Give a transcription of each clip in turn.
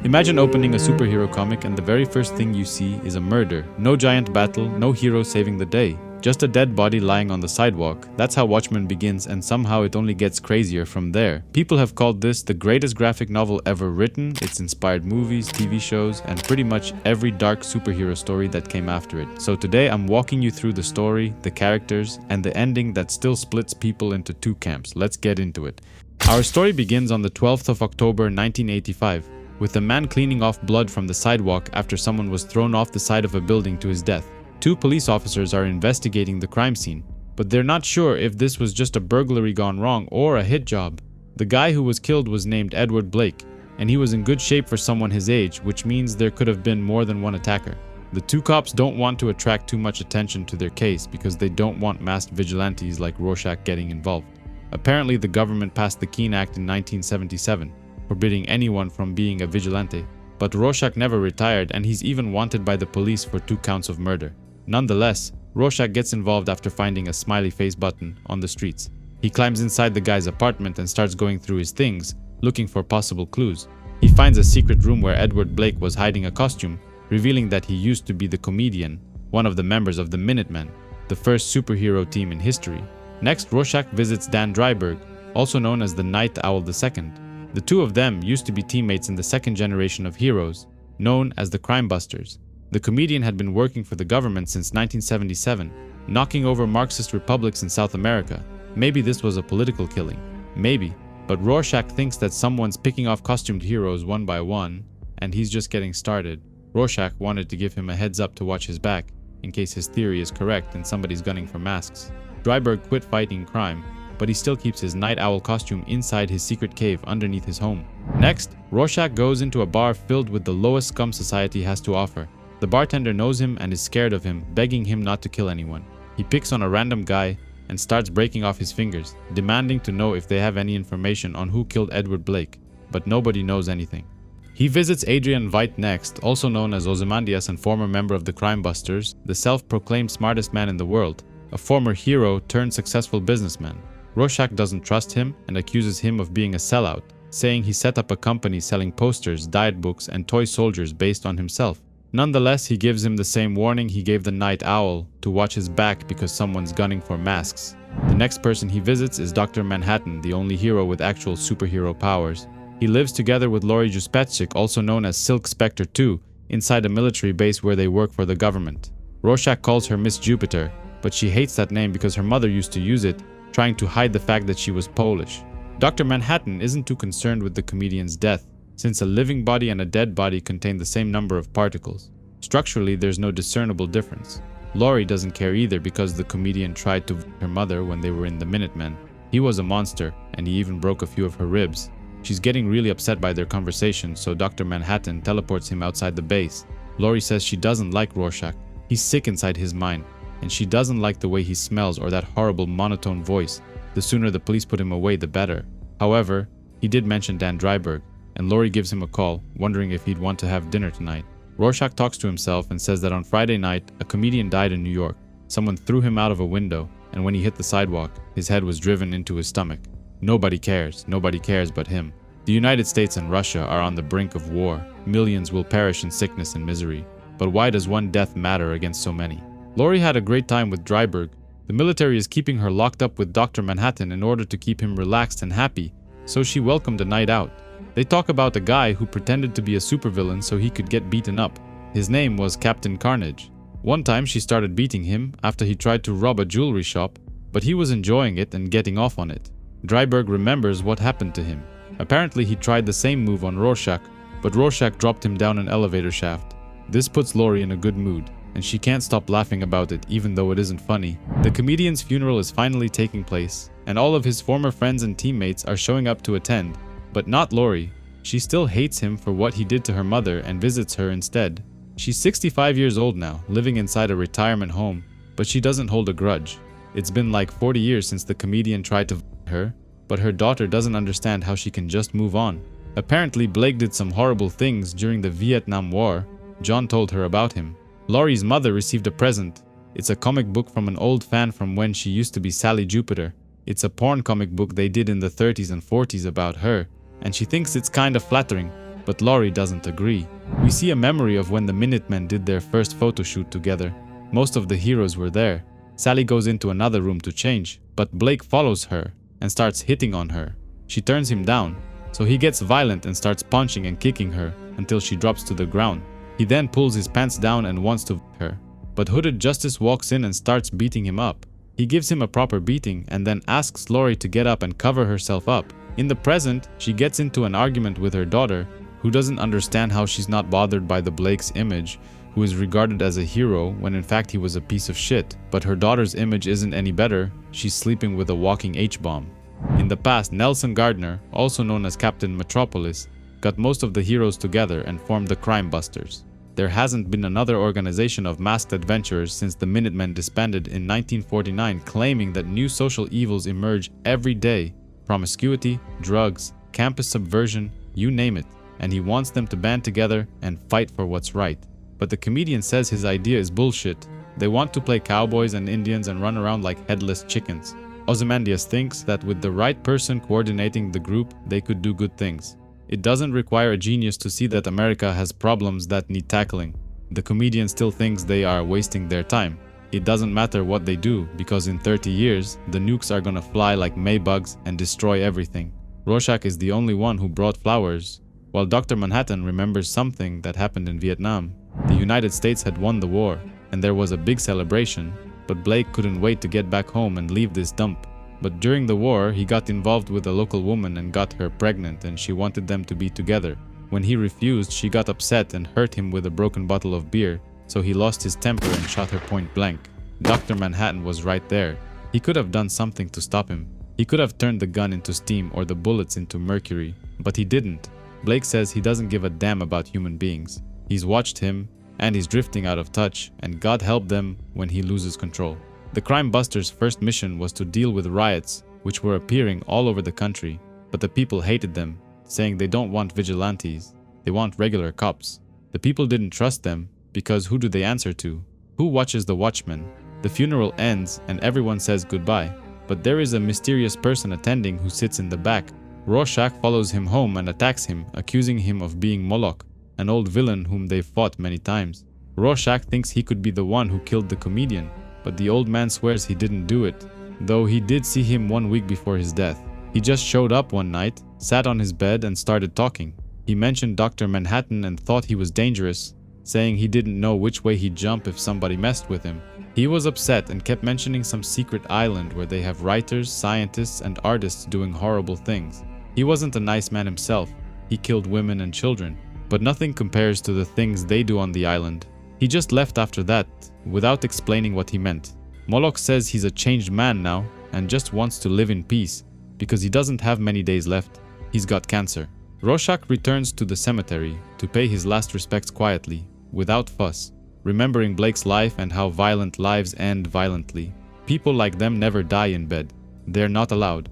Imagine opening a superhero comic and the very first thing you see is a murder. No giant battle, no hero saving the day. Just a dead body lying on the sidewalk. That's how Watchmen begins, and somehow it only gets crazier from there. People have called this the greatest graphic novel ever written. It's inspired movies, TV shows, and pretty much every dark superhero story that came after it. So today I'm walking you through the story, the characters, and the ending that still splits people into two camps. Let's get into it. Our story begins on the 12th of October 1985, with a man cleaning off blood from the sidewalk after someone was thrown off the side of a building to his death. Two police officers are investigating the crime scene, but they're not sure if this was just a burglary gone wrong or a hit job. The guy who was killed was named Edward Blake, and he was in good shape for someone his age, which means there could have been more than one attacker. The two cops don't want to attract too much attention to their case because they don't want masked vigilantes like Rorschach getting involved. Apparently, the government passed the Keene Act in 1977, forbidding anyone from being a vigilante. But Rorschach never retired, and he's even wanted by the police for 2 counts of murder. Nonetheless, Rorschach gets involved after finding a smiley face button on the streets. He climbs inside the guy's apartment and starts going through his things, looking for possible clues. He finds a secret room where Edward Blake was hiding a costume, revealing that he used to be the comedian, one of the members of the Minutemen, the first superhero team in history. Next, Rorschach visits Dan Dryberg, also known as the Night Owl II. The two of them used to be teammates in the second generation of heroes, known as the Crime Busters. The comedian had been working for the government since 1977, knocking over Marxist republics in South America. Maybe this was a political killing. Maybe. But Rorschach thinks that someone's picking off costumed heroes one by one, and he's just getting started. Rorschach wanted to give him a heads up to watch his back, in case his theory is correct and somebody's gunning for masks. Dryberg quit fighting crime, but he still keeps his night owl costume inside his secret cave underneath his home. Next, Rorschach goes into a bar filled with the lowest scum society has to offer. The bartender knows him and is scared of him, begging him not to kill anyone. He picks on a random guy and starts breaking off his fingers, demanding to know if they have any information on who killed Edward Blake, but nobody knows anything. He visits Adrian Veidt next, also known as Ozymandias and former member of the Crime Busters, the self-proclaimed smartest man in the world, a former hero turned successful businessman. Rorschach doesn't trust him and accuses him of being a sellout, saying he set up a company selling posters, diet books, and toy soldiers based on himself. Nonetheless, he gives him the same warning he gave the Night Owl, to watch his back because someone's gunning for masks. The next person he visits is Dr. Manhattan, the only hero with actual superhero powers. He lives together with Laurie Juspetchik, also known as Silk Spectre 2, inside a military base where they work for the government. Rorschach calls her Miss Jupiter, but she hates that name because her mother used to use it, trying to hide the fact that she was Polish. Dr. Manhattan isn't too concerned with the comedian's death, since a living body and a dead body contain the same number of particles. Structurally, there's no discernible difference. Laurie doesn't care either because the comedian tried to her mother when they were in the Minutemen. He was a monster, and he even broke a few of her ribs. She's getting really upset by their conversation, so Dr. Manhattan teleports him outside the base. Laurie says she doesn't like Rorschach. He's sick inside his mind, and she doesn't like the way he smells or that horrible monotone voice. The sooner the police put him away, the better. However, he did mention Dan Dryberg, and Laurie gives him a call, wondering if he'd want to have dinner tonight. Rorschach talks to himself and says that on Friday night, a comedian died in New York. Someone threw him out of a window, and when he hit the sidewalk, his head was driven into his stomach. Nobody cares but him. The United States and Russia are on the brink of war. Millions will perish in sickness and misery. But why does one death matter against so many? Laurie had a great time with Dryberg. The military is keeping her locked up with Dr. Manhattan in order to keep him relaxed and happy, so she welcomed a night out. They talk about a guy who pretended to be a supervillain so he could get beaten up. His name was Captain Carnage. One time she started beating him after he tried to rob a jewelry shop, but he was enjoying it and getting off on it. Dryberg remembers what happened to him. Apparently he tried the same move on Rorschach, but Rorschach dropped him down an elevator shaft. This puts Laurie in a good mood, and she can't stop laughing about it even though it isn't funny. The comedian's funeral is finally taking place, and all of his former friends and teammates are showing up to attend. But not Laurie. She still hates him for what he did to her mother and visits her instead. She's 65 years old now, living inside a retirement home, but she doesn't hold a grudge. It's been like 40 years since the comedian tried to her, but her daughter doesn't understand how she can just move on. Apparently, Blake did some horrible things during the Vietnam War. John told her about him. Laurie's mother received a present. It's a comic book from an old fan from when she used to be Sally Jupiter. It's a porn comic book they did in the 30s and 40s about her, and she thinks it's kind of flattering. but Laurie doesn't agree. We see a memory of when the Minutemen did their first photo shoot together. Most of the heroes were there. Sally goes into another room to change, but Blake follows her and starts hitting on her. She turns him down, so he gets violent and starts punching and kicking her until she drops to the ground. He then pulls his pants down and wants to her, but Hooded Justice walks in and starts beating him up. He gives him a proper beating and then asks Laurie to get up and cover herself up. In the present, she gets into an argument with her daughter, who doesn't understand how she's not bothered by the Blake's image, who is regarded as a hero when in fact he was a piece of shit. But her daughter's image isn't any better, she's sleeping with a walking H-bomb. In the past, Nelson Gardner, also known as Captain Metropolis, got most of the heroes together and formed the Crime Busters. There hasn't been another organization of masked adventurers since the Minutemen disbanded in 1949, claiming that new social evils emerge every day. Promiscuity, drugs, campus subversion, you name it. And he wants them to band together and fight for what's right. But the comedian says his idea is bullshit. They want to play cowboys and Indians and run around like headless chickens. Ozymandias thinks that with the right person coordinating the group, they could do good things. It doesn't require a genius to see that America has problems that need tackling. The comedian still thinks they are wasting their time. It doesn't matter what they do, because in 30 years, the nukes are gonna fly like Maybugs and destroy everything. Rorschach is the only one who brought flowers, while Dr. Manhattan remembers something that happened in Vietnam. The United States had won the war, and there was a big celebration, but Blake couldn't wait to get back home and leave this dump. But during the war, he got involved with a local woman and got her pregnant, and she wanted them to be together. When he refused, she got upset and hurt him with a broken bottle of beer, so he lost his temper and shot her point blank. Dr. Manhattan was right there. He could have done something to stop him. He could have turned the gun into steam or the bullets into mercury, but he didn't. Blake says he doesn't give a damn about human beings. He's watched him, and he's drifting out of touch, and God help them when he loses control. The Crime Busters' first mission was to deal with riots, which were appearing all over the country, but the people hated them, saying they don't want vigilantes, they want regular cops. The people didn't trust them, because who do they answer to? Who watches the Watchmen? The funeral ends and everyone says goodbye, but there is a mysterious person attending who sits in the back. Rorschach follows him home and attacks him, accusing him of being Moloch, an old villain whom they've fought many times. Rorschach thinks he could be the one who killed the comedian, but the old man swears he didn't do it, though he did see him 1 week before his death. He just showed up one night, sat on his bed and started talking. He mentioned Dr. Manhattan and thought he was dangerous, saying he didn't know which way he'd jump if somebody messed with him. He was upset and kept mentioning some secret island where they have writers, scientists and artists doing horrible things. He wasn't a nice man himself. He killed women and children, but nothing compares to the things they do on the island. He just left after that, without explaining what he meant. Moloch says he's a changed man now and just wants to live in peace because he doesn't have many days left. He's got cancer. Rorschach returns to the cemetery to pay his last respects quietly, without fuss, remembering Blake's life and how violent lives end violently. People like them never die in bed. They're not allowed.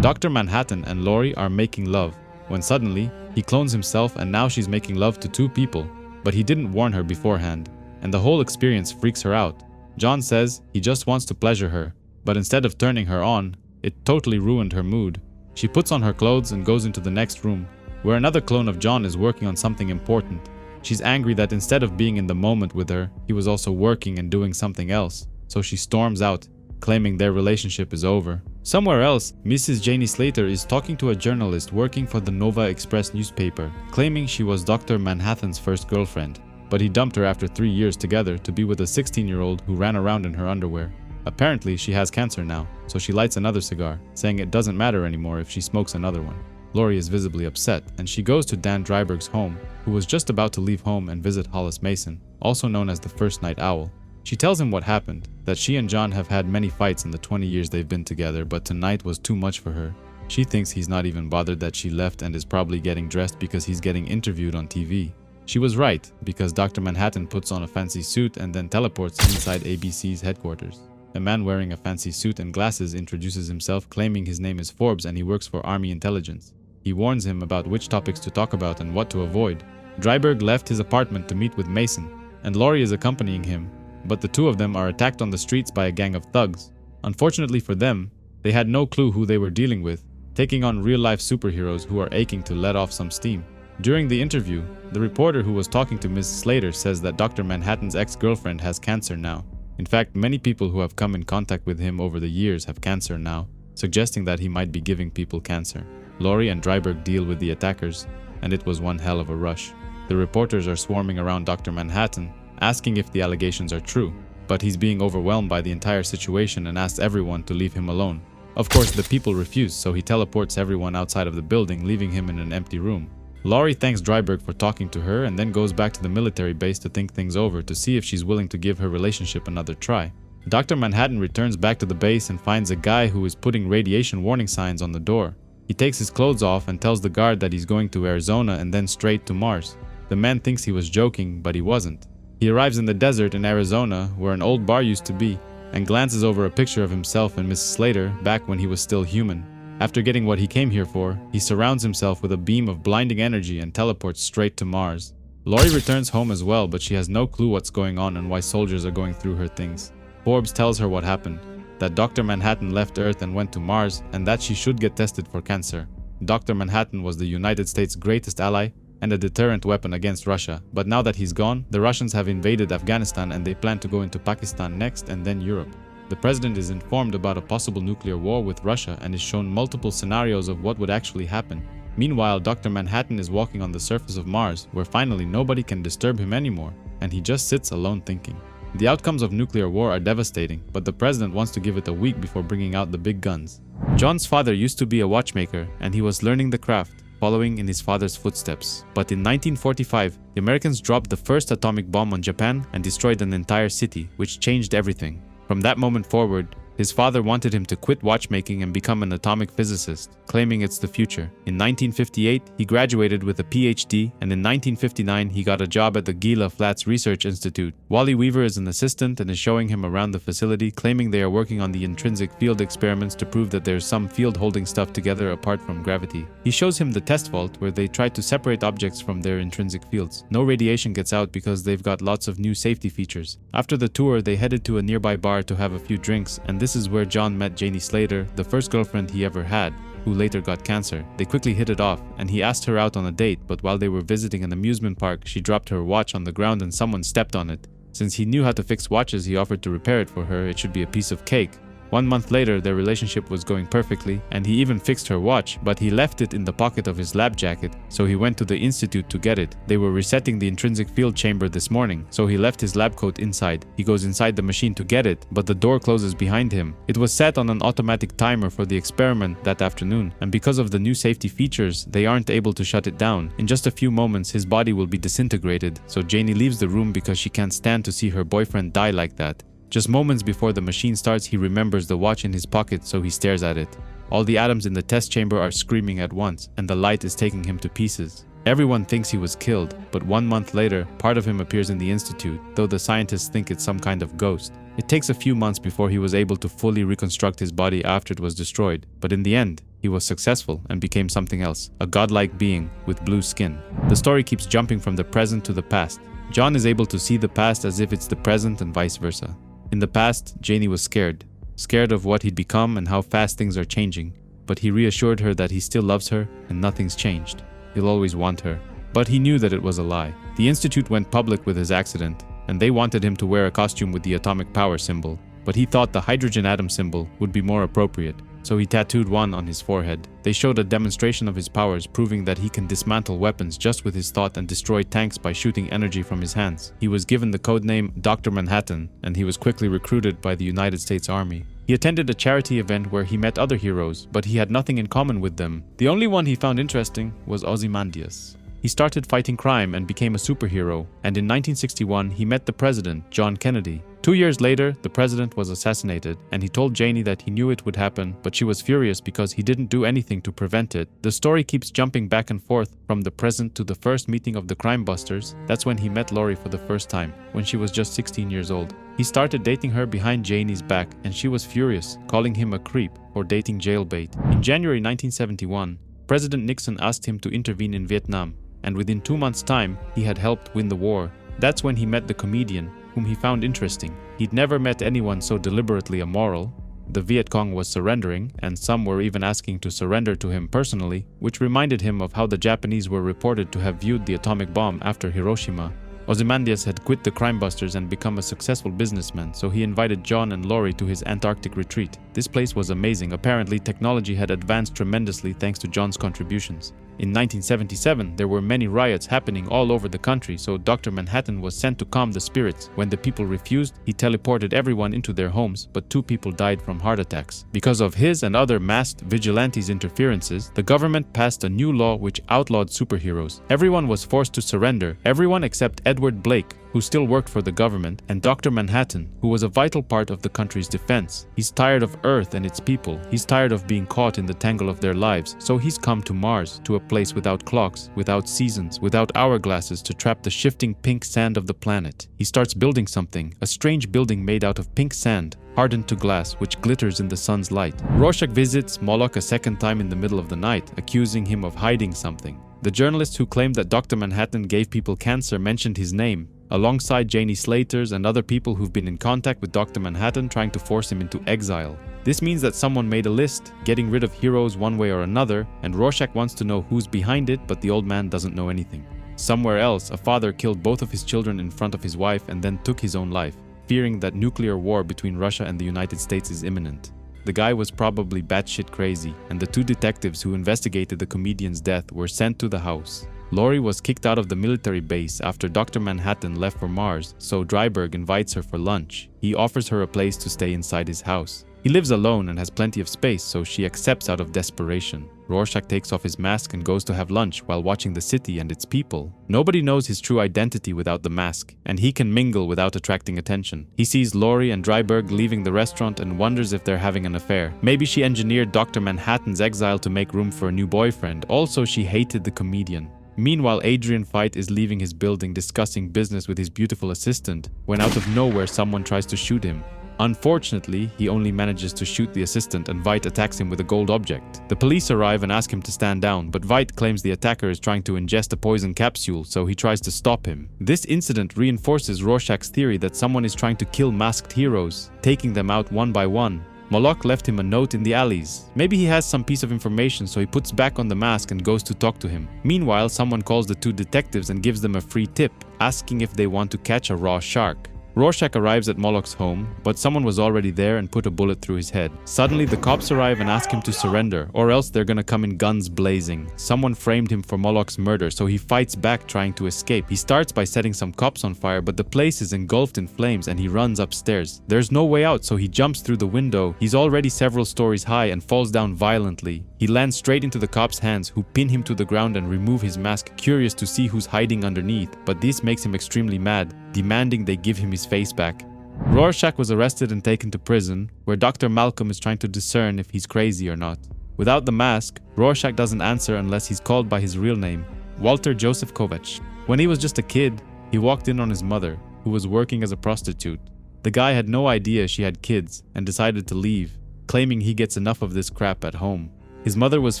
Dr. Manhattan and Laurie are making love, when suddenly he clones himself and now she's making love to 2 people. But he didn't warn her beforehand, and the whole experience freaks her out. John says he just wants to pleasure her, but instead of turning her on, it totally ruined her mood. She puts on her clothes and goes into the next room, where another clone of John is working on something important. She's angry that instead of being in the moment with her, he was also working and doing something else, so she storms out, claiming their relationship is over. Somewhere else, Mrs. Janie Slater is talking to a journalist working for the Nova Express newspaper, claiming she was Dr. Manhattan's first girlfriend, but he dumped her after 3 years together to be with a 16-year-old who ran around in her underwear. Apparently, she has cancer now, so she lights another cigar, saying it doesn't matter anymore if she smokes another one. Laurie is visibly upset, and she goes to Dan Dryberg's home, who was just about to leave home and visit Hollis Mason, also known as the First Night Owl. She tells him what happened, that she and John have had many fights in the 20 years they've been together, but tonight was too much for her. She thinks he's not even bothered that she left and is probably getting dressed because he's getting interviewed on TV. She was right, because Dr. Manhattan puts on a fancy suit and then teleports inside ABC's headquarters. A man wearing a fancy suit and glasses introduces himself, claiming his name is Forbes and he works for Army Intelligence. He warns him about which topics to talk about and what to avoid. Dryberg left his apartment to meet with Mason, and Laurie is accompanying him, but the 2 of them are attacked on the streets by a gang of thugs. Unfortunately for them, they had no clue who they were dealing with, taking on real-life superheroes who are aching to let off some steam. During the interview, the reporter who was talking to Ms. Slater says that Dr. Manhattan's ex-girlfriend has cancer now. In fact, many people who have come in contact with him over the years have cancer now, suggesting that he might be giving people cancer. Laurie and Dryburgh deal with the attackers, and it was one hell of a rush. The reporters are swarming around Dr. Manhattan, asking if the allegations are true, but he's being overwhelmed by the entire situation and asks everyone to leave him alone. Of course, the people refuse, so he teleports everyone outside of the building, leaving him in an empty room. Laurie thanks Dryburgh for talking to her and then goes back to the military base to think things over to see if she's willing to give her relationship another try. Dr. Manhattan returns back to the base and finds a guy who is putting radiation warning signs on the door. He takes his clothes off and tells the guard that he's going to Arizona and then straight to Mars. The man thinks he was joking, but he wasn't. He arrives in the desert in Arizona, where an old bar used to be, and glances over a picture of himself and Mrs. Slater back when he was still human. After getting what he came here for, he surrounds himself with a beam of blinding energy and teleports straight to Mars. Laurie returns home as well, but she has no clue what's going on and why soldiers are going through her things. Forbes tells her what happened, that Dr. Manhattan left Earth and went to Mars, and that she should get tested for cancer. Dr. Manhattan was the United States' greatest ally and a deterrent weapon against Russia, but now that he's gone, the Russians have invaded Afghanistan and they plan to go into Pakistan next and then Europe. The president is informed about a possible nuclear war with Russia and is shown multiple scenarios of what would actually happen. Meanwhile, Dr. Manhattan is walking on the surface of Mars, where finally nobody can disturb him anymore, and he just sits alone thinking. The outcomes of nuclear war are devastating, but the president wants to give it a week before bringing out the big guns. John's father used to be a watchmaker, and he was learning the craft, following in his father's footsteps. But in 1945, the Americans dropped the first atomic bomb on Japan and destroyed an entire city, which changed everything. From that moment forward, his father wanted him to quit watchmaking and become an atomic physicist, claiming it's the future. In 1958, he graduated with a PhD, and in 1959, he got a job at the Gila Flats Research Institute. Wally Weaver is an assistant and is showing him around the facility, claiming they are working on the intrinsic field experiments to prove that there's some field holding stuff together apart from gravity. He shows him the test vault where they try to separate objects from their intrinsic fields. No radiation gets out because they've got lots of new safety features. After the tour, they headed to a nearby bar to have a few drinks, and this is where John met Janie Slater, the first girlfriend he ever had, who later got cancer. They quickly hit it off, and he asked her out on a date, but while they were visiting an amusement park, she dropped her watch on the ground and someone stepped on it. Since he knew how to fix watches, he offered to repair it for her. It should be a piece of cake. 1 month later, their relationship was going perfectly, and he even fixed her watch, but he left it in the pocket of his lab jacket, so he went to the institute to get it. They were resetting the intrinsic field chamber this morning, so he left his lab coat inside. He goes inside the machine to get it, but the door closes behind him. It was set on an automatic timer for the experiment that afternoon, and because of the new safety features, they aren't able to shut it down. In just a few moments, his body will be disintegrated, so Janie leaves the room because she can't stand to see her boyfriend die like that. Just moments before the machine starts, he remembers the watch in his pocket, so he stares at it. All the atoms in the test chamber are screaming at once, and the light is taking him to pieces. Everyone thinks he was killed, but 1 month later, part of him appears in the institute, though the scientists think it's some kind of ghost. It takes a few months before he was able to fully reconstruct his body after it was destroyed, but in the end, he was successful and became something else, a godlike being with blue skin. The story keeps jumping from the present to the past. John is able to see the past as if it's the present and vice versa. In the past, Janie was scared of what he'd become and how fast things are changing, but he reassured her that he still loves her and nothing's changed. He'll always want her. But he knew that it was a lie. The institute went public with his accident, and they wanted him to wear a costume with the atomic power symbol, but he thought the hydrogen atom symbol would be more appropriate, so he tattooed one on his forehead. They showed a demonstration of his powers, proving that he can dismantle weapons just with his thought and destroy tanks by shooting energy from his hands. He was given the codename Dr. Manhattan, and he was quickly recruited by the United States Army. He attended a charity event where he met other heroes, but he had nothing in common with them. The only one he found interesting was Ozymandias. He started fighting crime and became a superhero, and in 1961 he met the president, John Kennedy. 2 years later, the president was assassinated, and he told Janie that he knew it would happen, but she was furious because he didn't do anything to prevent it. The story keeps jumping back and forth from the present to the first meeting of the crime busters. That's when he met Laurie for the first time, when she was just 16 years old. He started dating her behind Janie's back, and she was furious, calling him a creep for dating jailbait. In January 1971, President Nixon asked him to intervene in Vietnam, and within 2 months' time, he had helped win the war. That's when he met the comedian, whom he found interesting. He'd never met anyone so deliberately immoral. The Viet Cong was surrendering, and some were even asking to surrender to him personally, which reminded him of how the Japanese were reported to have viewed the atomic bomb after Hiroshima. Ozymandias had quit the crime busters and become a successful businessman, so he invited John and Laurie to his Antarctic retreat. This place was amazing. Apparently, technology had advanced tremendously thanks to John's contributions. In 1977, there were many riots happening all over the country, so Dr. Manhattan was sent to calm the spirits. When the people refused, he teleported everyone into their homes, but 2 people died from heart attacks. Because of his and other masked vigilantes' interferences, the government passed a new law which outlawed superheroes. Everyone was forced to surrender, everyone except Edward Blake, who still worked for the government, and Dr. Manhattan, who was a vital part of the country's defense. He's tired of Earth and its people. He's tired of being caught in the tangle of their lives, so he's come to Mars, to a place without clocks, without seasons, without hourglasses to trap the shifting pink sand of the planet. He starts building something, a strange building made out of pink sand, hardened to glass, which glitters in the sun's light. Rorschach visits Moloch a second time in the middle of the night, accusing him of hiding something. The journalist who claimed that Dr. Manhattan gave people cancer mentioned his name, alongside Janie Slater's and other people who've been in contact with Dr. Manhattan trying to force him into exile. This means that someone made a list, getting rid of heroes one way or another, and Rorschach wants to know who's behind it, but the old man doesn't know anything. Somewhere else, a father killed both of his children in front of his wife and then took his own life, fearing that nuclear war between Russia and the United States is imminent. The guy was probably batshit crazy, and the 2 detectives who investigated the comedian's death were sent to the house. Laurie was kicked out of the military base after Dr. Manhattan left for Mars, so Dryberg invites her for lunch. He offers her a place to stay inside his house. He lives alone and has plenty of space, so she accepts out of desperation. Rorschach takes off his mask and goes to have lunch while watching the city and its people. Nobody knows his true identity without the mask, and he can mingle without attracting attention. He sees Laurie and Dryberg leaving the restaurant and wonders if they're having an affair. Maybe she engineered Dr. Manhattan's exile to make room for a new boyfriend. Also, she hated the comedian. Meanwhile, Adrian Veidt is leaving his building discussing business with his beautiful assistant when out of nowhere someone tries to shoot him. Unfortunately, he only manages to shoot the assistant and Veidt attacks him with a gold object. The police arrive and ask him to stand down, but Veidt claims the attacker is trying to ingest a poison capsule, so he tries to stop him. This incident reinforces Rorschach's theory that someone is trying to kill masked heroes, taking them out one by one. Moloch left him a note in the alleys. Maybe he has some piece of information, so he puts back on the mask and goes to talk to him. Meanwhile, someone calls the 2 detectives and gives them a free tip, asking if they want to catch a raw shark. Rorschach arrives at Moloch's home, but someone was already there and put a bullet through his head. Suddenly, the cops arrive and ask him to surrender, or else they're gonna come in guns blazing. Someone framed him for Moloch's murder, so he fights back trying to escape. He starts by setting some cops on fire, but the place is engulfed in flames and he runs upstairs. There's no way out, so he jumps through the window. He's already several stories high and falls down violently. He lands straight into the cops' hands, who pin him to the ground and remove his mask, curious to see who's hiding underneath, but this makes him extremely mad, demanding they give him his face back. Rorschach was arrested and taken to prison, where Dr. Malcolm is trying to discern if he's crazy or not. Without the mask, Rorschach doesn't answer unless he's called by his real name, Walter Joseph Kovacs. When he was just a kid, he walked in on his mother, who was working as a prostitute. The guy had no idea she had kids and decided to leave, claiming he gets enough of this crap at home. His mother was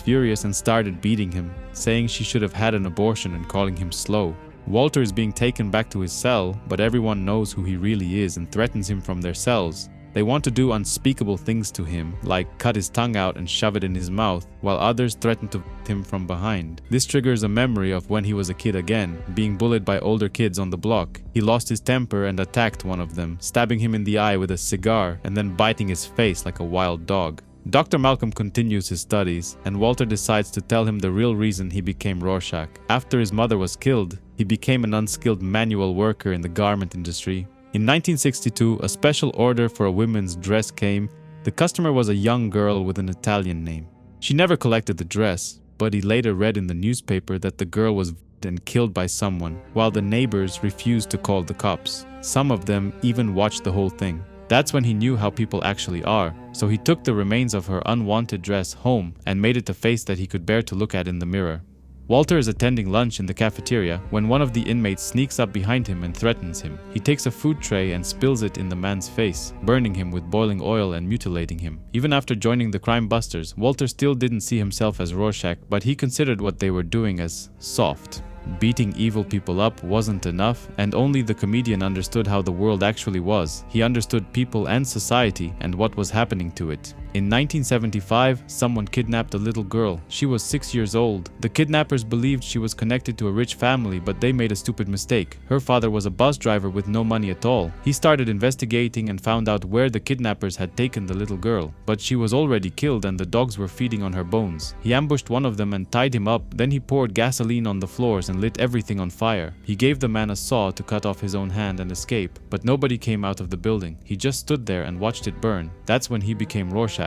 furious and started beating him, saying she should have had an abortion and calling him slow. Walter is being taken back to his cell, but everyone knows who he really is and threatens him from their cells. They want to do unspeakable things to him, like cut his tongue out and shove it in his mouth, while others threaten to beat him from behind. This triggers a memory of when he was a kid again, being bullied by older kids on the block. He lost his temper and attacked one of them, stabbing him in the eye with a cigar and then biting his face like a wild dog. Dr. Malcolm continues his studies, and Walter decides to tell him the real reason he became Rorschach. After his mother was killed, he became an unskilled manual worker in the garment industry. In 1962, a special order for a women's dress came. The customer was a young girl with an Italian name. She never collected the dress, but he later read in the newspaper that the girl was and killed by someone, while the neighbors refused to call the cops. Some of them even watched the whole thing. That's when he knew how people actually are, so he took the remains of her unwanted dress home and made it a face that he could bear to look at in the mirror. Walter is attending lunch in the cafeteria when one of the inmates sneaks up behind him and threatens him. He takes a food tray and spills it in the man's face, burning him with boiling oil and mutilating him. Even after joining the crime busters, Walter still didn't see himself as Rorschach, but he considered what they were doing as soft. Beating evil people up wasn't enough, and only the comedian understood how the world actually was. He understood people and society and what was happening to it. In 1975, someone kidnapped a little girl. She was 6 years old. The kidnappers believed she was connected to a rich family, but they made a stupid mistake. Her father was a bus driver with no money at all. He started investigating and found out where the kidnappers had taken the little girl, but she was already killed and the dogs were feeding on her bones. He ambushed one of them and tied him up, then he poured gasoline on the floors and lit everything on fire. He gave the man a saw to cut off his own hand and escape, but nobody came out of the building. He just stood there and watched it burn. That's when he became Rorschach.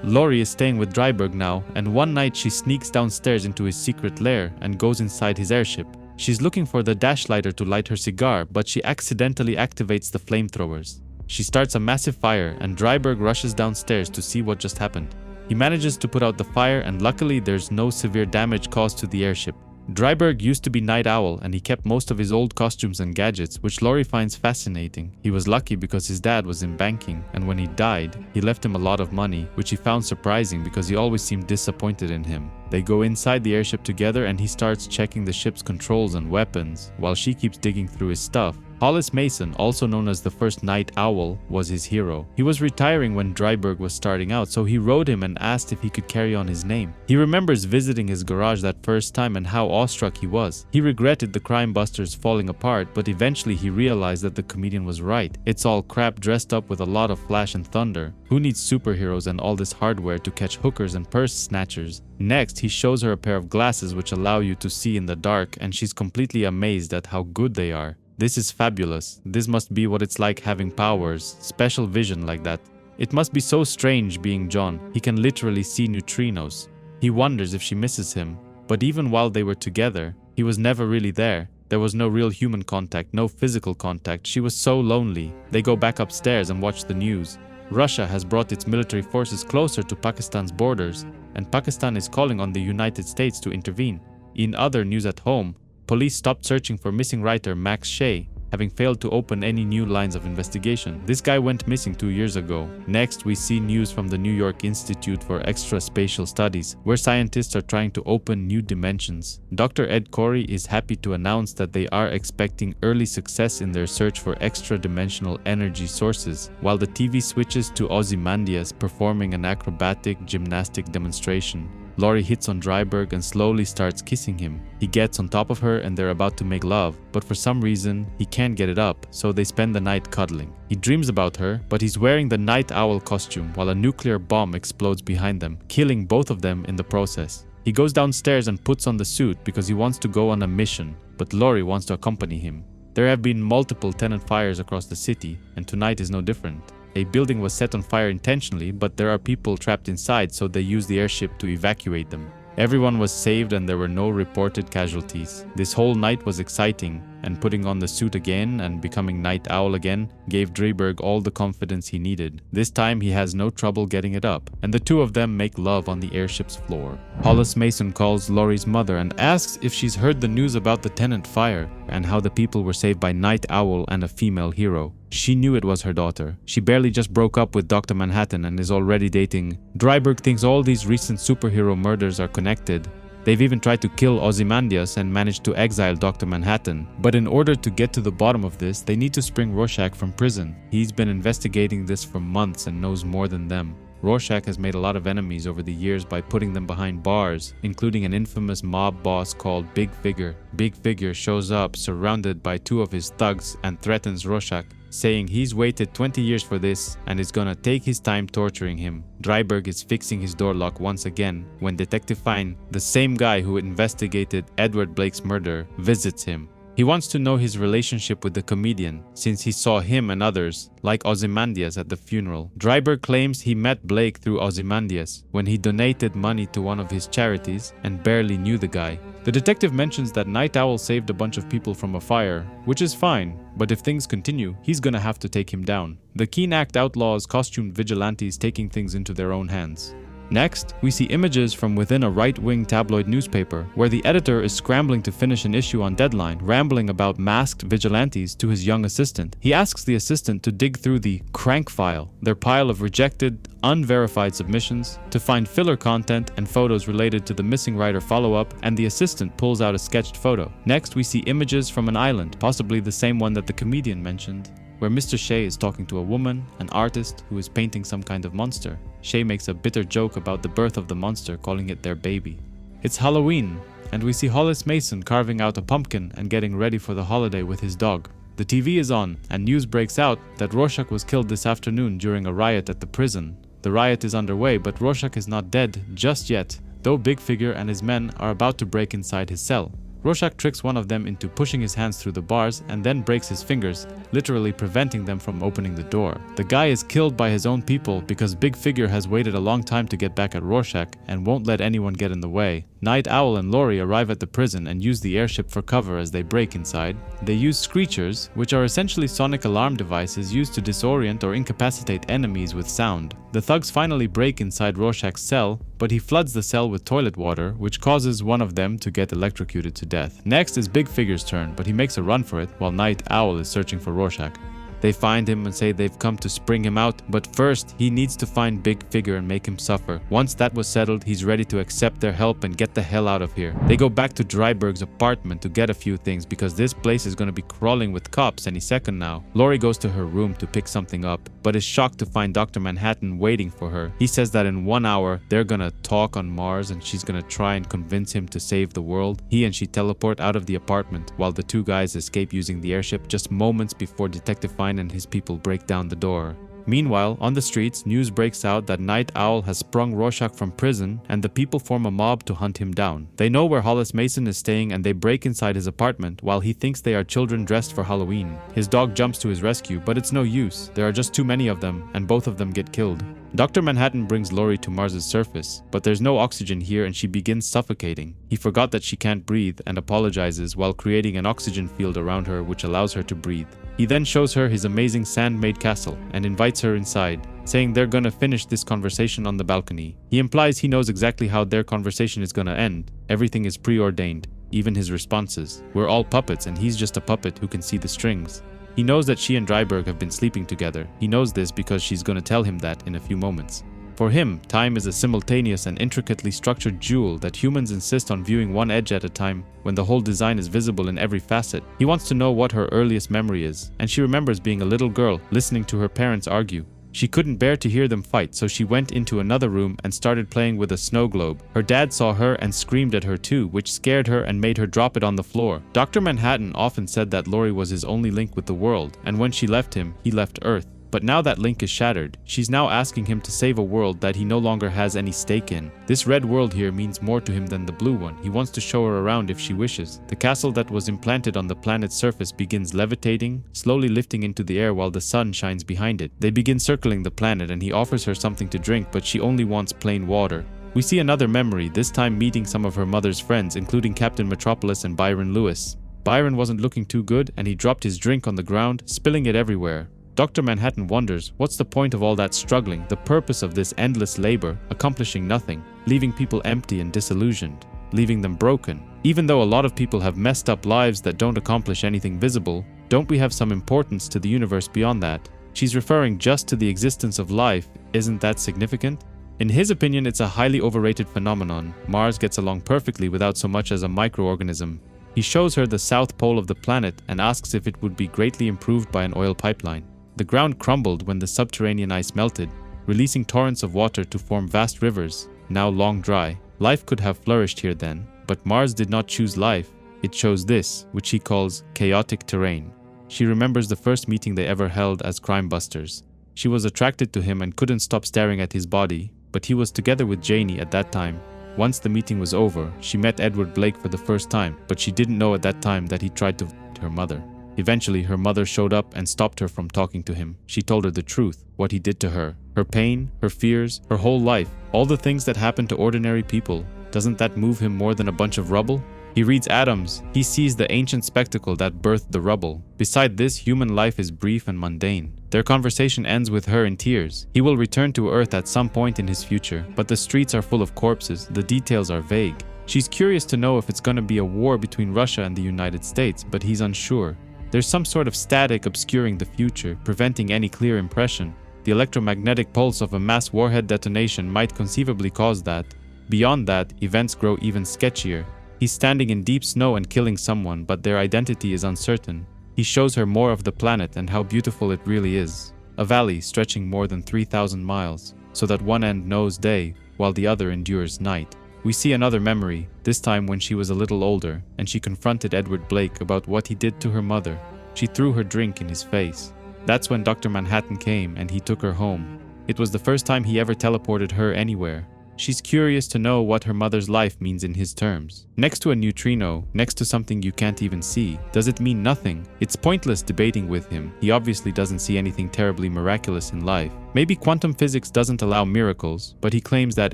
Lori is staying with Dryberg now, and one night she sneaks downstairs into his secret lair and goes inside his airship. She's looking for the dash lighter to light her cigar, but she accidentally activates the flamethrowers. She starts a massive fire, and Dryberg rushes downstairs to see what just happened. He manages to put out the fire, and luckily there's no severe damage caused to the airship. Dryberg used to be Night Owl, and he kept most of his old costumes and gadgets, which Lori finds fascinating. He was lucky because his dad was in banking, and when he died, he left him a lot of money, which he found surprising because he always seemed disappointed in him. They go inside the airship together and he starts checking the ship's controls and weapons, while she keeps digging through his stuff. Hollis Mason, also known as the first Night Owl, was his hero. He was retiring when Dryberg was starting out, so he wrote him and asked if he could carry on his name. He remembers visiting his garage that first time and how awestruck he was. He regretted the crime busters falling apart, but eventually he realized that the comedian was right. It's all crap dressed up with a lot of flash and thunder. Who needs superheroes and all this hardware to catch hookers and purse snatchers? Next, he shows her a pair of glasses which allow you to see in the dark, and she's completely amazed at how good they are. This is fabulous. This must be what it's like having powers, special vision like that. It must be so strange being John. He can literally see neutrinos. He wonders if she misses him. But even while they were together, he was never really there. There was no real human contact, no physical contact. She was so lonely. They go back upstairs and watch the news. Russia has brought its military forces closer to Pakistan's borders, and Pakistan is calling on the United States to intervene. In other news at home, police stopped searching for missing writer Max Shea, having failed to open any new lines of investigation. This guy went missing 2 years ago. Next, we see news from the New York Institute for Extraspatial Studies, where scientists are trying to open new dimensions. Dr. Ed Corey is happy to announce that they are expecting early success in their search for extra-dimensional energy sources, while the TV switches to Ozymandias performing an acrobatic gymnastic demonstration. Lori hits on Dryberg and slowly starts kissing him. He gets on top of her and they're about to make love, but for some reason, he can't get it up, so they spend the night cuddling. He dreams about her, but he's wearing the Night Owl costume while a nuclear bomb explodes behind them, killing both of them in the process. He goes downstairs and puts on the suit because he wants to go on a mission, but Lori wants to accompany him. There have been multiple tenant fires across the city, and tonight is no different. A building was set on fire intentionally, but there are people trapped inside, so they use the airship to evacuate them. Everyone was saved and there were no reported casualties. This whole night was exciting, and putting on the suit again and becoming Night Owl again gave Dryberg all the confidence he needed. This time he has no trouble getting it up, and the two of them make love on the airship's floor. Hollis Mason calls Lori's mother and asks if she's heard the news about the tenant fire and how the people were saved by Night Owl and a female hero. She knew it was her daughter. She barely just broke up with Dr. Manhattan and is already dating. Dryberg thinks all these recent superhero murders are connected. They've even tried to kill Ozymandias and managed to exile Dr. Manhattan. But in order to get to the bottom of this, they need to spring Rorschach from prison. He's been investigating this for months and knows more than them. Rorschach has made a lot of enemies over the years by putting them behind bars, including an infamous mob boss called Big Figure. Big Figure shows up surrounded by two of his thugs and threatens Rorschach, saying he's waited 20 years for this and is gonna take his time torturing him. Dryberg is fixing his door lock once again when Detective Fine, the same guy who investigated Edward Blake's murder, visits him. He wants to know his relationship with the comedian, since he saw him and others, like Ozymandias, at the funeral. Dryberg claims he met Blake through Ozymandias, when he donated money to one of his charities and barely knew the guy. The detective mentions that Night Owl saved a bunch of people from a fire, which is fine, but if things continue, he's gonna have to take him down. The Keen Act outlaws costumed vigilantes taking things into their own hands. Next, we see images from within a right-wing tabloid newspaper, where the editor is scrambling to finish an issue on deadline, rambling about masked vigilantes to his young assistant. He asks the assistant to dig through the crank file, their pile of rejected, unverified submissions, to find filler content and photos related to the missing writer follow-up, and the assistant pulls out a sketched photo. Next, we see images from an island, possibly the same one that the comedian mentioned, where Mr. Shea is talking to a woman, an artist, who is painting some kind of monster. Shea makes a bitter joke about the birth of the monster, calling it their baby. It's Halloween, and we see Hollis Mason carving out a pumpkin and getting ready for the holiday with his dog. The TV is on, and news breaks out that Rorschach was killed this afternoon during a riot at the prison. The riot is underway, but Rorschach is not dead just yet, though Big Figure and his men are about to break inside his cell. Rorschach tricks one of them into pushing his hands through the bars and then breaks his fingers, literally preventing them from opening the door. The guy is killed by his own people because Big Figure has waited a long time to get back at Rorschach and won't let anyone get in the way. Night Owl and Laurie arrive at the prison and use the airship for cover as they break inside. They use screechers, which are essentially sonic alarm devices used to disorient or incapacitate enemies with sound. The thugs finally break inside Rorschach's cell, but he floods the cell with toilet water, which causes one of them to get electrocuted to death. Next is Big Figure's turn, but he makes a run for it while Night Owl is searching for Rorschach. They find him and say they've come to spring him out, but first he needs to find Big Figure and make him suffer. Once that was settled, he's ready to accept their help and get the hell out of here. They go back to Dryberg's apartment to get a few things because this place is going to be crawling with cops any second now. Laurie goes to her room to pick something up, but is shocked to find Dr. Manhattan waiting for her. He says that in 1 hour, they're gonna talk on Mars and she's gonna try and convince him to save the world. He and she teleport out of the apartment while the two guys escape using the airship just moments before Detective Fine and his people break down the door. Meanwhile, on the streets, news breaks out that Night Owl has sprung Rorschach from prison and the people form a mob to hunt him down. They know where Hollis Mason is staying and they break inside his apartment while he thinks they are children dressed for Halloween. His dog jumps to his rescue, but it's no use. There are just too many of them and both of them get killed. Dr. Manhattan brings Laurie to Mars's surface, but there's no oxygen here and she begins suffocating. He forgot that she can't breathe and apologizes while creating an oxygen field around her which allows her to breathe. He then shows her his amazing sand-made castle and invites her inside, saying they're gonna finish this conversation on the balcony. He implies he knows exactly how their conversation is gonna end. Everything is preordained, even his responses. We're all puppets and he's just a puppet who can see the strings. He knows that she and Dryberg have been sleeping together. He knows this because she's gonna tell him that in a few moments. For him, time is a simultaneous and intricately structured jewel that humans insist on viewing one edge at a time when the whole design is visible in every facet. He wants to know what her earliest memory is, and she remembers being a little girl listening to her parents argue. She couldn't bear to hear them fight, so she went into another room and started playing with a snow globe. Her dad saw her and screamed at her too, which scared her and made her drop it on the floor. Dr. Manhattan often said that Laurie was his only link with the world, and when she left him, he left Earth. But now that link is shattered. She's now asking him to save a world that he no longer has any stake in. This red world here means more to him than the blue one. He wants to show her around if she wishes. The castle that was implanted on the planet's surface begins levitating, slowly lifting into the air while the sun shines behind it. They begin circling the planet and he offers her something to drink, but she only wants plain water. We see another memory, this time meeting some of her mother's friends, including Captain Metropolis and Byron Lewis. Byron wasn't looking too good and he dropped his drink on the ground, spilling it everywhere. Dr. Manhattan wonders, what's the point of all that struggling, the purpose of this endless labor, accomplishing nothing, leaving people empty and disillusioned, leaving them broken? Even though a lot of people have messed up lives that don't accomplish anything visible, don't we have some importance to the universe beyond that? She's referring just to the existence of life, isn't that significant? In his opinion, it's a highly overrated phenomenon. Mars gets along perfectly without so much as a microorganism. He shows her the south pole of the planet and asks if it would be greatly improved by an oil pipeline. The ground crumbled when the subterranean ice melted, releasing torrents of water to form vast rivers, now long dry. Life could have flourished here then, but Mars did not choose life. It chose this, which he calls chaotic terrain. She remembers the first meeting they ever held as crime busters. She was attracted to him and couldn't stop staring at his body, but he was together with Janie at that time. Once the meeting was over, she met Edward Blake for the first time, but she didn't know at that time that he tried to her mother. Eventually, her mother showed up and stopped her from talking to him. She told her the truth, what he did to her. Her pain, her fears, her whole life, all the things that happen to ordinary people. Doesn't that move him more than a bunch of rubble? He reads atoms. He sees the ancient spectacle that birthed the rubble. Beside this, human life is brief and mundane. Their conversation ends with her in tears. He will return to Earth at some point in his future, but the streets are full of corpses. The details are vague. She's curious to know if it's going to be a war between Russia and the United States, but he's unsure. There's some sort of static obscuring the future, preventing any clear impression. The electromagnetic pulse of a mass warhead detonation might conceivably cause that. Beyond that, events grow even sketchier. He's standing in deep snow and killing someone, but their identity is uncertain. He shows her more of the planet and how beautiful it really is. A valley stretching more than 3,000 miles, so that one end knows day, while the other endures night. We see another memory, this time when she was a little older, and she confronted Edward Blake about what he did to her mother. She threw her drink in his face. That's when Dr. Manhattan came and he took her home. It was the first time he ever teleported her anywhere. She's curious to know what her mother's life means in his terms. Next to a neutrino, next to something you can't even see, does it mean nothing? It's pointless debating with him. He obviously doesn't see anything terribly miraculous in life. Maybe quantum physics doesn't allow miracles, but he claims that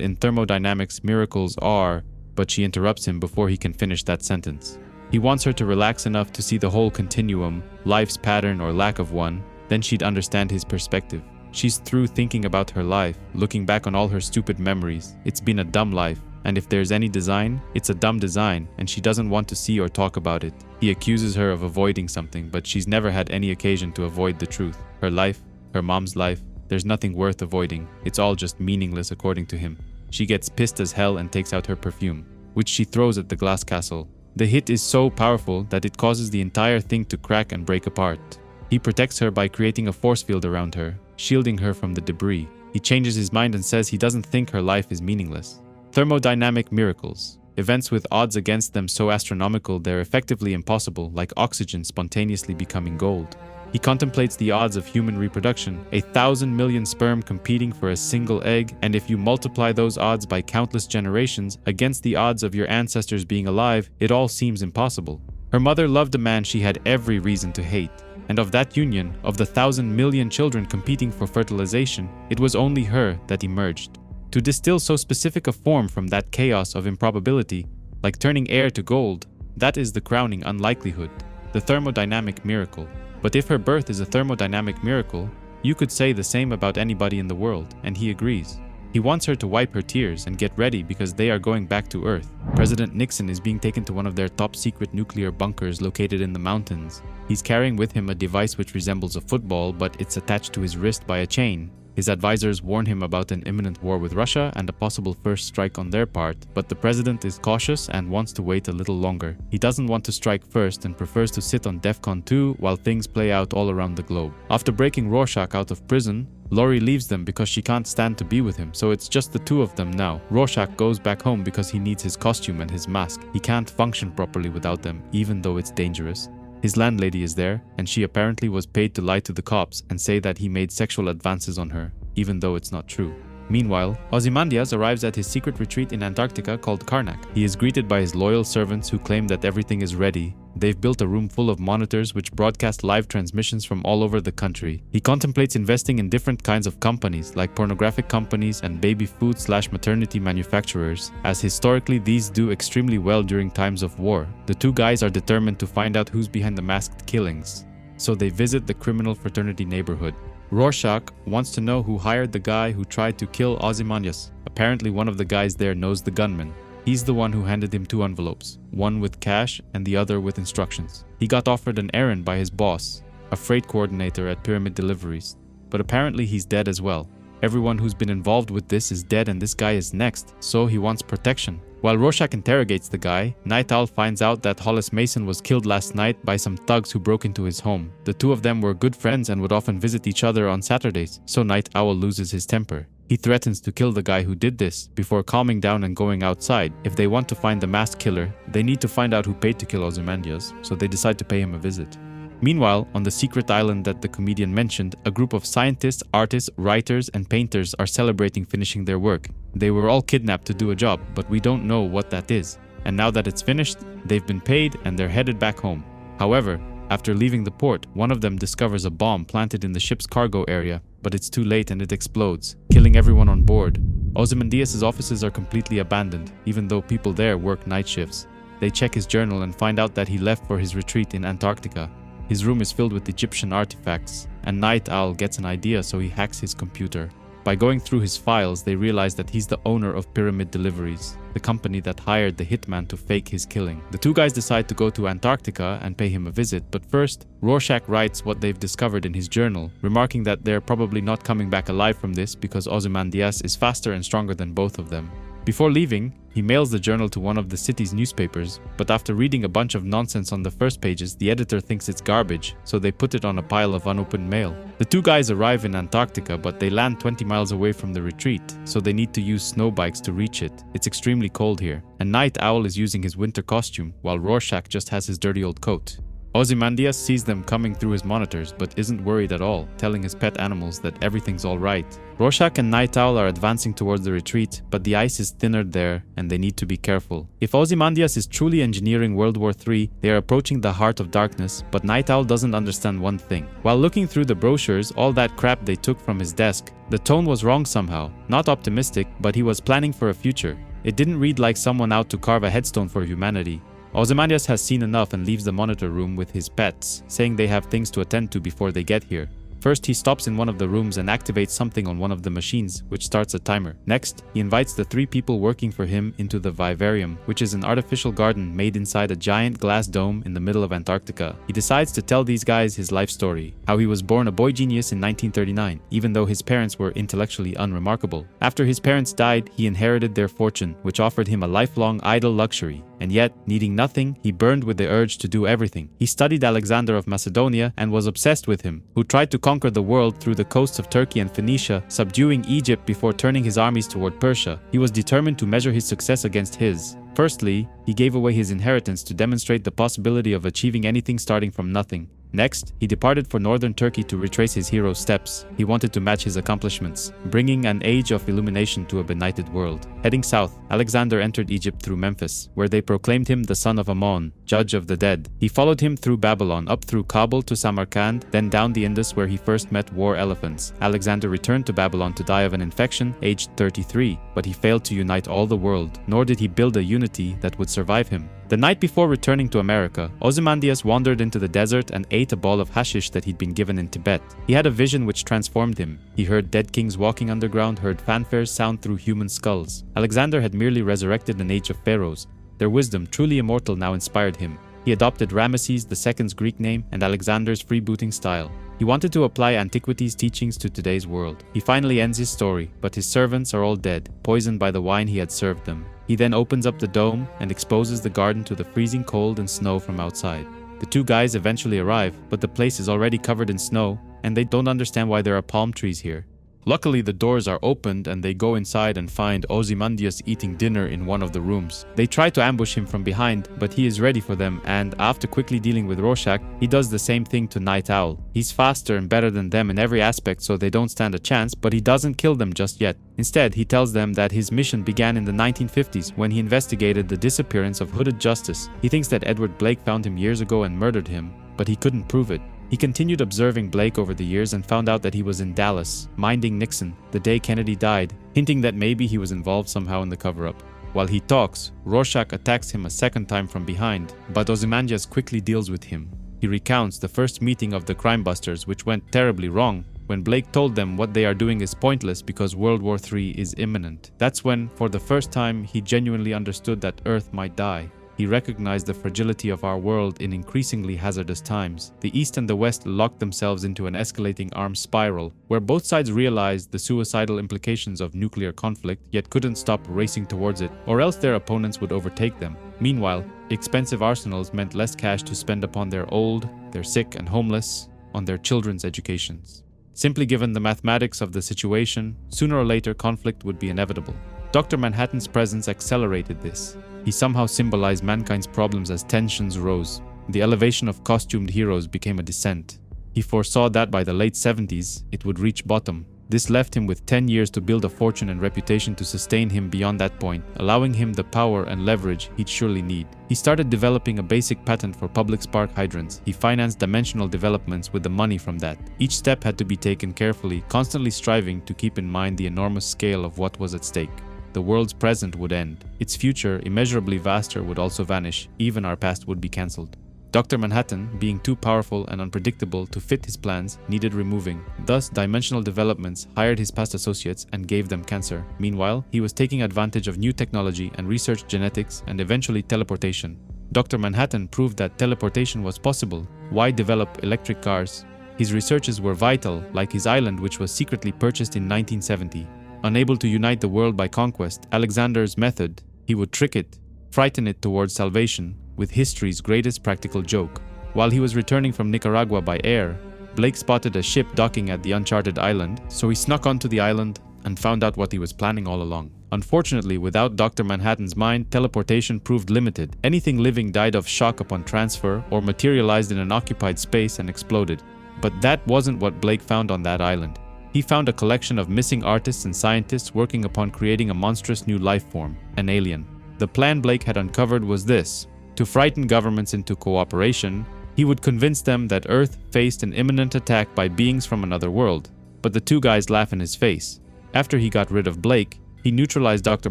in thermodynamics miracles are, but she interrupts him before he can finish that sentence. He wants her to relax enough to see the whole continuum, life's pattern or lack of one, then she'd understand his perspective. She's through thinking about her life, looking back on all her stupid memories. It's been a dumb life, and if there's any design, it's a dumb design, and she doesn't want to see or talk about it. He accuses her of avoiding something, but she's never had any occasion to avoid the truth. Her life, her mom's life, there's nothing worth avoiding. It's all just meaningless according to him. She gets pissed as hell and takes out her perfume, which she throws at the glass castle. The hit is so powerful that it causes the entire thing to crack and break apart. He protects her by creating a force field around her, shielding her from the debris. He changes his mind and says he doesn't think her life is meaningless. Thermodynamic miracles. Events with odds against them so astronomical they're effectively impossible, like oxygen spontaneously becoming gold. He contemplates the odds of human reproduction, 1,000 million sperm competing for a single egg, and if you multiply those odds by countless generations against the odds of your ancestors being alive, it all seems impossible. Her mother loved a man she had every reason to hate. And of that union, of the 1,000 million children competing for fertilization, it was only her that emerged. To distill so specific a form from that chaos of improbability, like turning air to gold, that is the crowning unlikelihood, the thermodynamic miracle. But if her birth is a thermodynamic miracle, you could say the same about anybody in the world, and he agrees. He wants her to wipe her tears and get ready because they are going back to Earth. President Nixon is being taken to one of their top-secret nuclear bunkers located in the mountains. He's carrying with him a device which resembles a football, but it's attached to his wrist by a chain. His advisors warn him about an imminent war with Russia and a possible first strike on their part, but the president is cautious and wants to wait a little longer. He doesn't want to strike first and prefers to sit on DEFCON 2 while things play out all around the globe. After breaking Rorschach out of prison, Lori leaves them because she can't stand to be with him, so it's just the two of them now. Rorschach goes back home because he needs his costume and his mask. He can't function properly without them, even though it's dangerous. His landlady is there, and she apparently was paid to lie to the cops and say that he made sexual advances on her, even though it's not true. Meanwhile, Ozymandias arrives at his secret retreat in Antarctica called Karnak. He is greeted by his loyal servants who claim that everything is ready. They've built a room full of monitors which broadcast live transmissions from all over the country. He contemplates investing in different kinds of companies, like pornographic companies and baby food/maternity manufacturers, as historically these do extremely well during times of war. The two guys are determined to find out who's behind the masked killings, so they visit the criminal fraternity neighborhood. Rorschach wants to know who hired the guy who tried to kill Ozymandias. Apparently one of the guys there knows the gunman. He's the one who handed him 2 envelopes, one with cash and the other with instructions. He got offered an errand by his boss, a freight coordinator at Pyramid Deliveries, but apparently he's dead as well. Everyone who's been involved with this is dead and this guy is next, so he wants protection. While Rorschach interrogates the guy, Night Owl finds out that Hollis Mason was killed last night by some thugs who broke into his home. The two of them were good friends and would often visit each other on Saturdays, so Night Owl loses his temper. He threatens to kill the guy who did this before calming down and going outside. If they want to find the masked killer, they need to find out who paid to kill Ozymandias, so they decide to pay him a visit. Meanwhile, on the secret island that the comedian mentioned, a group of scientists, artists, writers, and painters are celebrating finishing their work. They were all kidnapped to do a job, but we don't know what that is. And now that it's finished, they've been paid and they're headed back home. However, after leaving the port, one of them discovers a bomb planted in the ship's cargo area, but it's too late and it explodes, killing everyone on board. Ozymandias' offices are completely abandoned, even though people there work night shifts. They check his journal and find out that he left for his retreat in Antarctica. His room is filled with Egyptian artifacts, and Night Owl gets an idea, so he hacks his computer. By going through his files, they realize that he's the owner of Pyramid Deliveries, the company that hired the hitman to fake his killing. The two guys decide to go to Antarctica and pay him a visit, but first, Rorschach writes what they've discovered in his journal, remarking that they're probably not coming back alive from this because Ozymandias is faster and stronger than both of them. Before leaving, he mails the journal to one of the city's newspapers, but after reading a bunch of nonsense on the first pages, the editor thinks it's garbage, so they put it on a pile of unopened mail. The two guys arrive in Antarctica, but they land 20 miles away from the retreat, so they need to use snow bikes to reach it. It's extremely cold here, and Night Owl is using his winter costume, while Rorschach just has his dirty old coat. Ozymandias sees them coming through his monitors, but isn't worried at all, telling his pet animals that everything's alright. Rorschach and Night Owl are advancing towards the retreat, but the ice is thinner there, and they need to be careful. If Ozymandias is truly engineering World War III, they are approaching the heart of darkness, but Night Owl doesn't understand one thing. While looking through the brochures, all that crap they took from his desk, the tone was wrong somehow. Not optimistic, but he was planning for a future. It didn't read like someone out to carve a headstone for humanity. Ozymandias has seen enough and leaves the monitor room with his pets, saying they have things to attend to before they get here. First, he stops in one of the rooms and activates something on one of the machines, which starts a timer. Next, he invites the 3 people working for him into the vivarium, which is an artificial garden made inside a giant glass dome in the middle of Antarctica. He decides to tell these guys his life story, how he was born a boy genius in 1939, even though his parents were intellectually unremarkable. After his parents died, he inherited their fortune, which offered him a lifelong idle luxury. And yet, needing nothing, he burned with the urge to do everything. He studied Alexander of Macedonia and was obsessed with him, who tried to conquer the world through the coasts of Turkey and Phoenicia, subduing Egypt before turning his armies toward Persia. He was determined to measure his success against his. Firstly, he gave away his inheritance to demonstrate the possibility of achieving anything starting from nothing. Next, he departed for northern Turkey to retrace his hero's steps. He wanted to match his accomplishments, bringing an age of illumination to a benighted world. Heading south, Alexander entered Egypt through Memphis, where they proclaimed him the son of Ammon, judge of the dead. He followed him through Babylon, up through Kabul to Samarkand, then down the Indus where he first met war elephants. Alexander returned to Babylon to die of an infection, aged 33, but he failed to unite all the world, nor did he build a unity that would survive him. The night before returning to America, Ozymandias wandered into the desert and ate a ball of hashish that he'd been given in Tibet. He had a vision which transformed him. He heard dead kings walking underground, heard fanfares sound through human skulls. Alexander had merely resurrected an age of pharaohs. Their wisdom, truly immortal, now inspired him. He adopted Ramesses II's Greek name and Alexander's freebooting style. He wanted to apply antiquity's teachings to today's world. He finally ends his story, but his servants are all dead, poisoned by the wine he had served them. He then opens up the dome and exposes the garden to the freezing cold and snow from outside. The two guys eventually arrive, but the place is already covered in snow, and they don't understand why there are palm trees here. Luckily, the doors are opened and they go inside and find Ozymandias eating dinner in one of the rooms. They try to ambush him from behind, but he is ready for them, and after quickly dealing with Rorschach, he does the same thing to Night Owl. He's faster and better than them in every aspect, so they don't stand a chance, but he doesn't kill them just yet. Instead, he tells them that his mission began in the 1950s when he investigated the disappearance of Hooded Justice. He thinks that Edward Blake found him years ago and murdered him, but he couldn't prove it. He continued observing Blake over the years and found out that he was in Dallas, minding Nixon, the day Kennedy died, hinting that maybe he was involved somehow in the cover-up. While he talks, Rorschach attacks him a second time from behind, but Ozymandias quickly deals with him. He recounts the first meeting of the crime busters, which went terribly wrong, when Blake told them what they are doing is pointless because World War III is imminent. That's when, for the first time, he genuinely understood that Earth might die. He recognized the fragility of our world in increasingly hazardous times. The East and the West locked themselves into an escalating arms spiral, where both sides realized the suicidal implications of nuclear conflict, yet couldn't stop racing towards it, or else their opponents would overtake them. Meanwhile, expensive arsenals meant less cash to spend upon their old, their sick and homeless, on their children's educations. Simply given the mathematics of the situation, sooner or later conflict would be inevitable. Dr. Manhattan's presence accelerated this. He somehow symbolized mankind's problems as tensions rose. The elevation of costumed heroes became a descent. He foresaw that by the late 70s, it would reach bottom. This left him with 10 years to build a fortune and reputation to sustain him beyond that point, allowing him the power and leverage he'd surely need. He started developing a basic patent for public spark hydrants. He financed dimensional developments with the money from that. Each step had to be taken carefully, constantly striving to keep in mind the enormous scale of what was at stake. the world's present would end. Its future, immeasurably vaster, would also vanish. Even our past would be cancelled. Dr. Manhattan, being too powerful and unpredictable to fit his plans, needed removing. Thus, Dimensional Developments hired his past associates and gave them cancer. Meanwhile, he was taking advantage of new technology and researched genetics and eventually teleportation. Dr. Manhattan proved that teleportation was possible. Why develop electric cars? His researches were vital, like his island, which was secretly purchased in 1970. Unable to unite the world by conquest, Alexander's method, he would trick it, frighten it towards salvation, with history's greatest practical joke. While he was returning from Nicaragua by air, Blake spotted a ship docking at the uncharted island, so he snuck onto the island and found out what he was planning all along. Unfortunately, without Dr. Manhattan's mind, teleportation proved limited. Anything living died of shock upon transfer or materialized in an occupied space and exploded. But that wasn't what Blake found on that island. He found a collection of missing artists and scientists working upon creating a monstrous new life form, an alien. The plan Blake had uncovered was this: to frighten governments into cooperation, he would convince them that Earth faced an imminent attack by beings from another world. But the two guys laugh in his face. After he got rid of Blake, he neutralized Dr.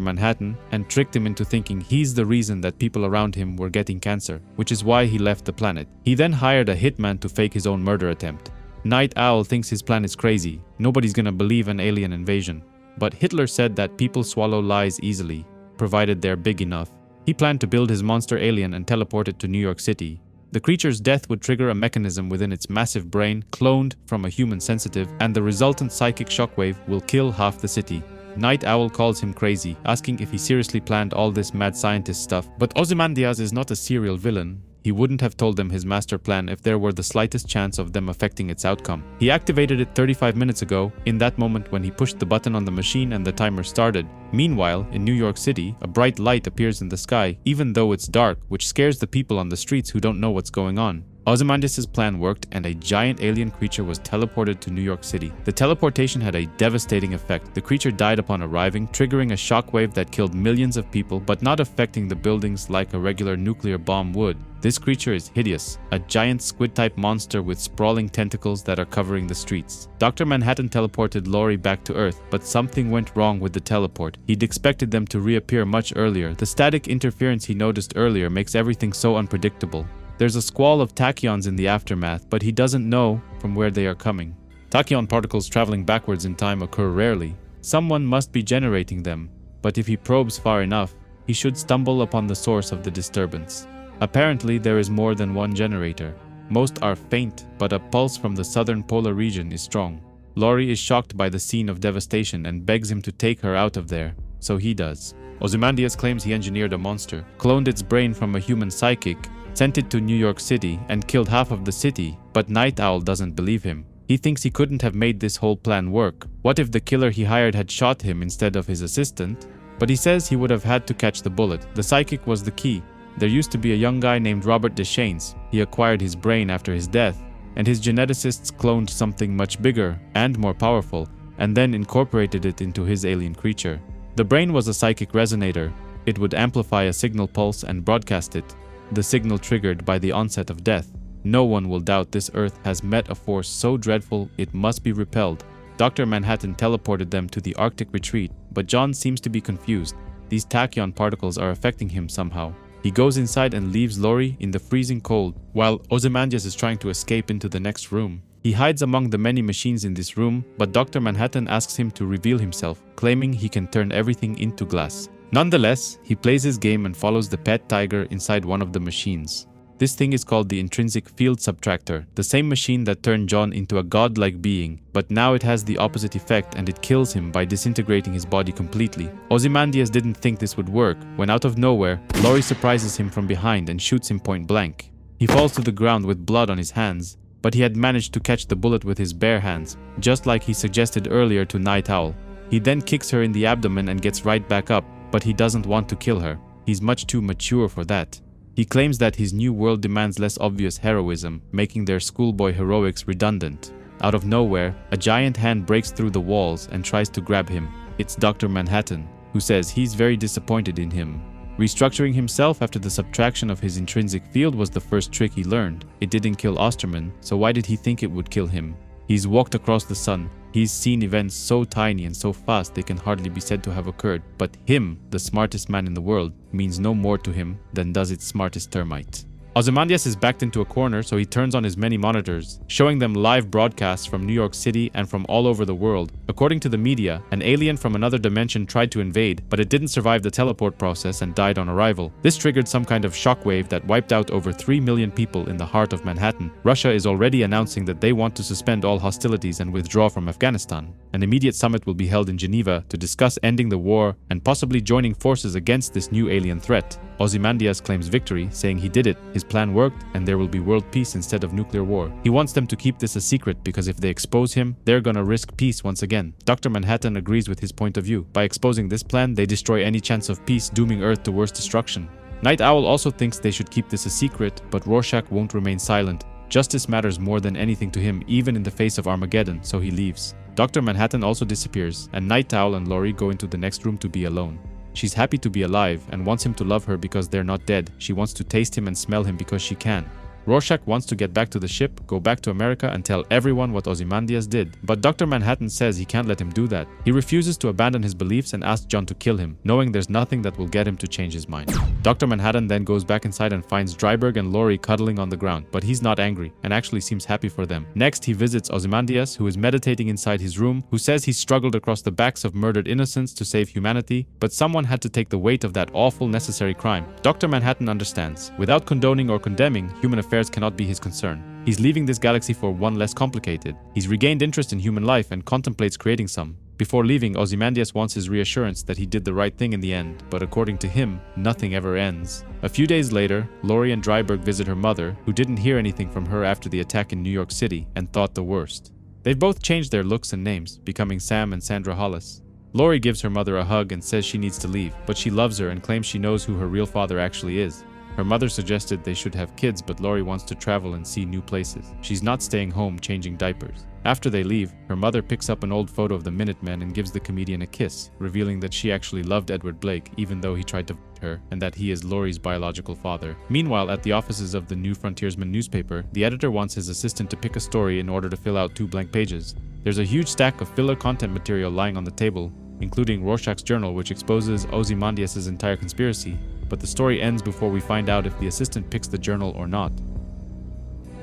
Manhattan and tricked him into thinking he's the reason that people around him were getting cancer, which is why he left the planet. He then hired a hitman to fake his own murder attempt. Night Owl thinks his plan is crazy. Nobody's gonna believe an alien invasion. But Hitler said that people swallow lies easily, provided they're big enough. He planned to build his monster alien and teleport it to New York City. The creature's death would trigger a mechanism within its massive brain, cloned from a human sensitive, and the resultant psychic shockwave will kill half the city. Night Owl calls him crazy, asking if he seriously planned all this mad scientist stuff. But Ozymandias is not a serial villain. He wouldn't have told them his master plan if there were the slightest chance of them affecting its outcome. He activated it 35 minutes ago, in that moment when he pushed the button on the machine and the timer started. Meanwhile, in New York City, a bright light appears in the sky, even though it's dark, which scares the people on the streets who don't know what's going on. Ozymandias' plan worked and a giant alien creature was teleported to New York City. The teleportation had a devastating effect. The creature died upon arriving, triggering a shockwave that killed millions of people but not affecting the buildings like a regular nuclear bomb would. This creature is hideous, a giant squid-type monster with sprawling tentacles that are covering the streets. Dr. Manhattan teleported Laurie back to Earth, but something went wrong with the teleport. He'd expected them to reappear much earlier. The static interference he noticed earlier makes everything so unpredictable. There's a squall of tachyons in the aftermath, but he doesn't know from where they are coming. Tachyon particles traveling backwards in time occur rarely. Someone must be generating them, but if he probes far enough, he should stumble upon the source of the disturbance. Apparently, there is more than one generator. Most are faint, but a pulse from the southern polar region is strong. Laurie is shocked by the scene of devastation and begs him to take her out of there, so he does. Ozymandias claims he engineered a monster, cloned its brain from a human psychic, sent it to New York City, and killed half of the city, but Night Owl doesn't believe him. He thinks he couldn't have made this whole plan work. What if the killer he hired had shot him instead of his assistant? But he says he would have had to catch the bullet. The psychic was the key. There used to be a young guy named Robert Deschaines. He acquired his brain after his death, and his geneticists cloned something much bigger and more powerful, and then incorporated it into his alien creature. The brain was a psychic resonator. It would amplify a signal pulse and broadcast it. The signal triggered by the onset of death. No one will doubt this Earth has met a force so dreadful it must be repelled. Dr. Manhattan teleported them to the Arctic retreat, but John seems to be confused. These tachyon particles are affecting him somehow. He goes inside and leaves Laurie in the freezing cold, while Ozymandias is trying to escape into the next room. He hides among the many machines in this room, but Dr. Manhattan asks him to reveal himself, claiming he can turn everything into glass. Nonetheless, he plays his game and follows the pet tiger inside one of the machines. This thing is called the intrinsic field subtractor, the same machine that turned John into a godlike being, but now it has the opposite effect and it kills him by disintegrating his body completely. Ozymandias didn't think this would work, when out of nowhere, Laurie surprises him from behind and shoots him point blank. He falls to the ground with blood on his hands, but he had managed to catch the bullet with his bare hands, just like he suggested earlier to Night Owl. He then kicks her in the abdomen and gets right back up, but he doesn't want to kill her. He's much too mature for that. He claims that his new world demands less obvious heroism, making their schoolboy heroics redundant. Out of nowhere, a giant hand breaks through the walls and tries to grab him. It's Dr. Manhattan, who says he's very disappointed in him. Restructuring himself after the subtraction of his intrinsic field was the first trick he learned. It didn't kill Osterman, so why did he think it would kill him? He's walked across the sun, He's seen events so tiny and so fast they can hardly be said to have occurred, but him, the smartest man in the world, means no more to him than does its smartest termite. Ozymandias is backed into a corner, so he turns on his many monitors, showing them live broadcasts from New York City and from all over the world. According to the media, an alien from another dimension tried to invade, but it didn't survive the teleport process and died on arrival. This triggered some kind of shockwave that wiped out over 3 million people in the heart of Manhattan. Russia is already announcing that they want to suspend all hostilities and withdraw from Afghanistan. An immediate summit will be held in Geneva to discuss ending the war and possibly joining forces against this new alien threat. Ozymandias claims victory, saying he did it, his plan worked, and there will be world peace instead of nuclear war. He wants them to keep this a secret because if they expose him, they're gonna risk peace once again. Dr. Manhattan agrees with his point of view. By exposing this plan, they destroy any chance of peace, dooming Earth to worse destruction. Night Owl also thinks they should keep this a secret, but Rorschach won't remain silent. Justice matters more than anything to him, even in the face of Armageddon, so he leaves. Dr. Manhattan also disappears, and Night Owl and Laurie go into the next room to be alone. She's happy to be alive and wants him to love her because they're not dead. She wants to taste him and smell him because she can. Rorschach wants to get back to the ship, go back to America and tell everyone what Ozymandias did. But Dr. Manhattan says he can't let him do that. He refuses to abandon his beliefs and asks John to kill him, knowing there's nothing that will get him to change his mind. Dr. Manhattan then goes back inside and finds Dryberg and Laurie cuddling on the ground, but he's not angry and actually seems happy for them. Next, he visits Ozymandias, who is meditating inside his room, who says he struggled across the backs of murdered innocents to save humanity, but someone had to take the weight of that awful necessary crime. Dr. Manhattan understands. Without condoning or condemning, human affairs cannot be his concern. He's leaving this galaxy for one less complicated. He's regained interest in human life and contemplates creating some. Before leaving, Ozymandias wants his reassurance that he did the right thing in the end, but according to him, nothing ever ends. A few days later, Laurie and Dryberg visit her mother, who didn't hear anything from her after the attack in New York City and thought the worst. They've both changed their looks and names, becoming Sam and Sandra Hollis. Laurie gives her mother a hug and says she needs to leave, but she loves her and claims she knows who her real father actually is. Her mother suggested they should have kids, but Laurie wants to travel and see new places. She's not staying home changing diapers. After they leave, her mother picks up an old photo of the Minutemen and gives the comedian a kiss, revealing that she actually loved Edward Blake even though he tried to her, and that he is Laurie's biological father. Meanwhile, at the offices of the New Frontiersman newspaper, the editor wants his assistant to pick a story in order to fill out 2 blank pages. There's a huge stack of filler content material lying on the table, including Rorschach's journal, which exposes Ozymandias' entire conspiracy. But the story ends before we find out if the assistant picks the journal or not.